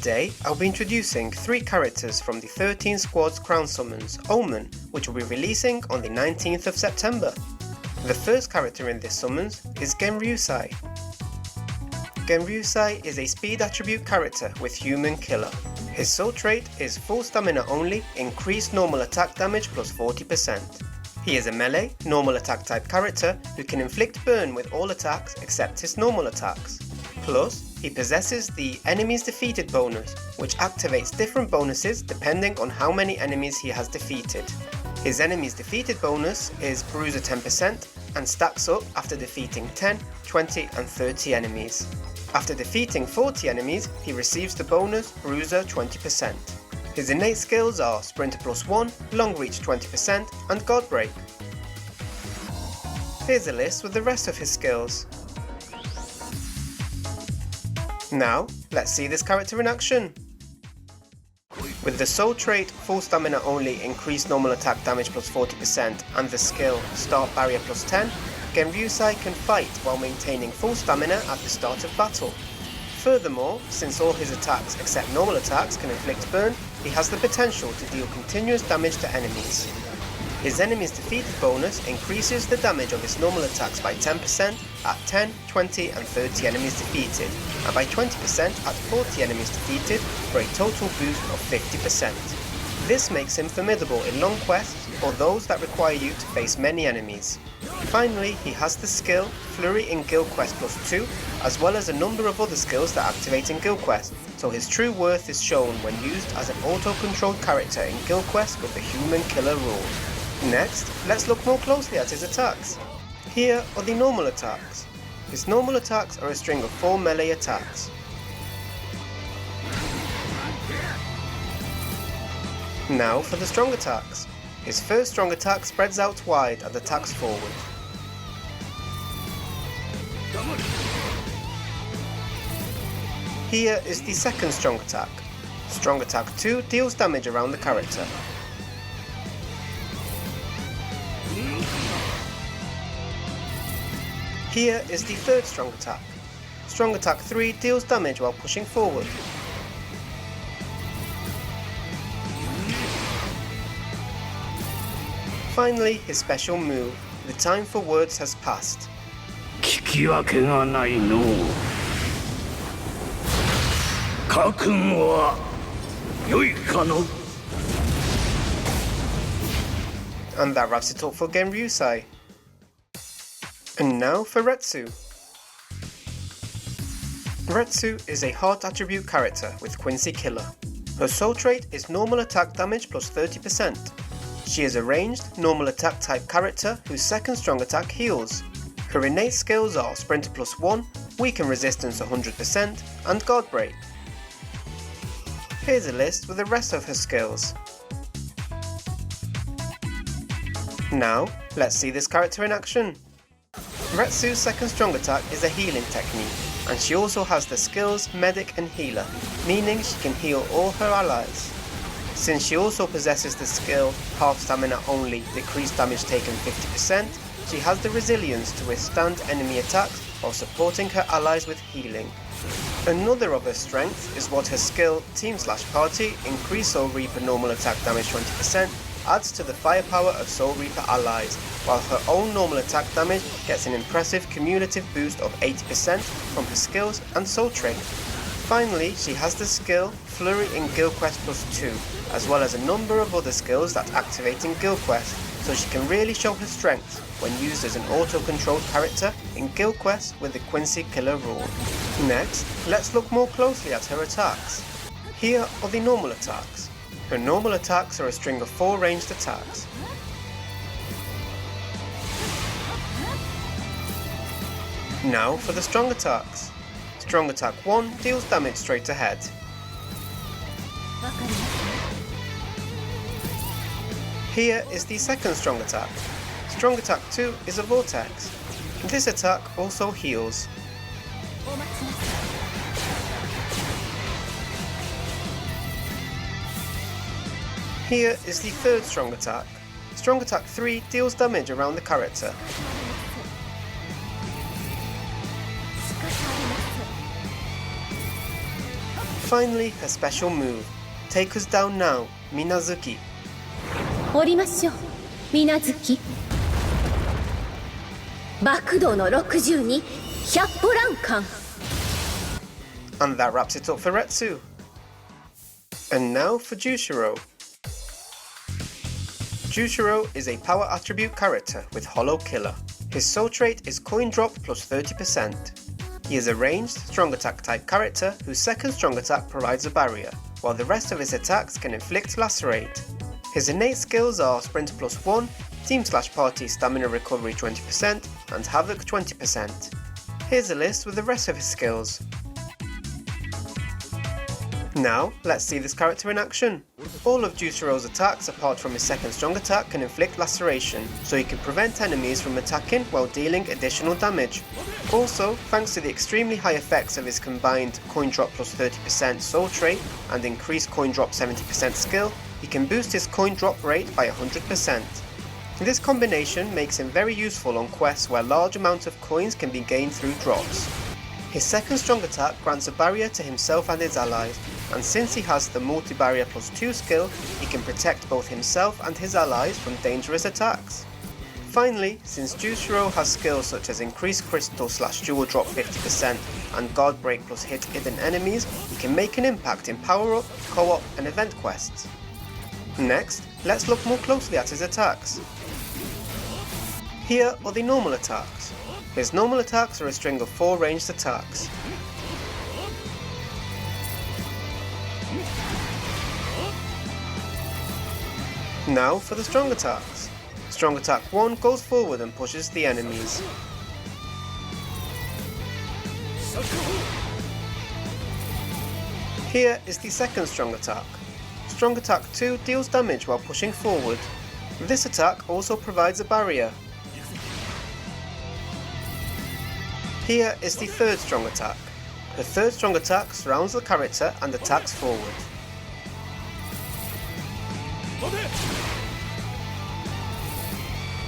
Today, I'll be introducing 3 characters from the 13 Squad's Crown Summons, Omen, which will be releasing on the 19th of September. The first character in this summons is Gенrюsай. Gенrюsai is a speed attribute character with human killer. His soul trait is full stamina only, increased normal attack damage plus 40%. He is a melee, normal attack type character who can inflict burn with all attacks except his normal attacks. Plus, he possesses the enemies defeated bonus, which activates different bonuses depending on how many enemies he has defeated. His enemies defeated bonus is Bruiser 10% and stacks up after defeating 10, 20 and 30 enemies. After defeating 40 enemies, he receives the bonus Bruiser 20%. His innate skills are Sprinter plus 1, Long Reach 20% and God Break. Here's a list with the rest of his skills. Now, let's see this character in action. With the soul trait full stamina only, increased normal attack damage plus 40% and the skill start barrier plus 10, Gенrюsai can fight while maintaining full stamina at the start of battle. Furthermore, since all his attacks except normal attacks can inflict burn, he has the potential to deal continuous damage to enemies. His enemies defeated bonus increases the damage of his normal attacks by 10% at 10, 20 and 30 enemies defeated, and by 20% at 40 enemies defeated for a total boost of 50%. This makes him formidable in long quests or those that require you to face many enemies. Finally, he has the skill Flurry in Guild Quest plus 2, as well as a number of other skills that activate in Guild Quest, so his true worth is shown when used as an auto-controlled character in Guild Quest with the human killer rule. Next, let's look more closely at his attacks. Here are the normal attacks. His normal attacks are a string of 4 melee attacks. Now for the strong attacks. His first strong attack spreads out wide and attacks forward. Here is the second strong attack. Strong attack 2 deals damage around the character. Here is the third strong attack. Strong attack 3 deals damage while pushing forward. Finally, his special move, the time for words has passed. And that wraps it up for Gенrюsai. And now for Retsu. Retsu is a heart attribute character with Quincy Killer. Her soul trait is normal attack damage plus 30%. She is a ranged, normal attack type character whose second strong attack heals. Her innate skills are Sprinter plus 1, Weaken Resistance 100% and God Break. Here's a list with the rest of her skills. Now, let's see this character in action. Retsu's second strong attack is a healing technique, and she also has the skills Medic and Healer, meaning she can heal all her allies. Since she also possesses the skill half stamina only, decreased damage taken 50%, she has the resilience to withstand enemy attacks while supporting her allies with healing. Another of her strengths is what her skill Team/Party, increase Soul Reaper normal attack damage 20%, adds to the firepower of Soul Reaper allies, while her own normal attack damage gets an impressive cumulative boost of 80% from her skills and soul trait. Finally, she has the skill Flurry in Guild Quest plus 2, as well as a number of other skills that activate in Guild Quest, so she can really show her strengths when used as an auto-controlled character in Guild Quest with the Quincy Killer rule. Next, let's look more closely at her attacks. Here are the normal attacks. Her normal attacks are a string of 4 ranged attacks. Now for the strong attacks. Strong attack 1 deals damage straight ahead. Here is the second strong attack. Strong attack 2 is a vortex. This attack also heals. Here is the third strong attack. Strong attack 3 deals damage around the character. Finally, her special move. Take us down now, Minazuki. 降りましょう、水無月。爆動の62、百歩欄干。 And that wraps it up for Retsu. And now for Jushiro. Jushiro is a power attribute character with Hollow Killer. His soul trait is Coin Drop plus 30%. He is a ranged, strong attack type character whose second strong attack provides a barrier, while the rest of his attacks can inflict lacerate. His innate skills are Sprint plus 1, Team/Party Stamina Recovery 20%, and Havoc 20%. Here's a list with the rest of his skills. Now, let's see this character in action. All of Jushiro's attacks apart from his second strong attack can inflict laceration, so he can prevent enemies from attacking while dealing additional damage. Also, thanks to the extremely high effects of his combined Coin Drop plus 30% soul trait and increased Coin Drop 70% skill, he can boost his coin drop rate by 100%. This combination makes him very useful on quests where large amounts of coins can be gained through drops. His second strong attack grants a barrier to himself and his allies, and since he has the multi-barrier plus 2 skill, he can protect both himself and his allies from dangerous attacks. Finally, since Jushiro has skills such as increased crystal/jewel drop 50% and guard break plus hit hidden enemies, he can make an impact in power-up, co-op and event quests. Next, let's look more closely at his attacks. Here are the normal attacks. His normal attacks are a string of 4 ranged attacks. Now for the strong attacks. Strong attack 1 goes forward and pushes the enemies. Here is the second strong attack. Strong attack 2 deals damage while pushing forward. This attack also provides a barrier. Here is the third strong attack. The third strong attack surrounds the character and attacks forward.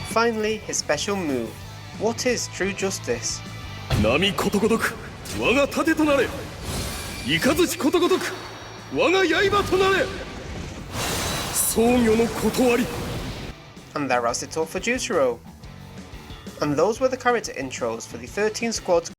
Finally, his special move. What is True Justice? 波ことごとく我が盾となれ、雷ことごとく我が刃となれ、僧侶の断り。 And that wraps it up for Jushiro. And those were the character intros for the 13 squads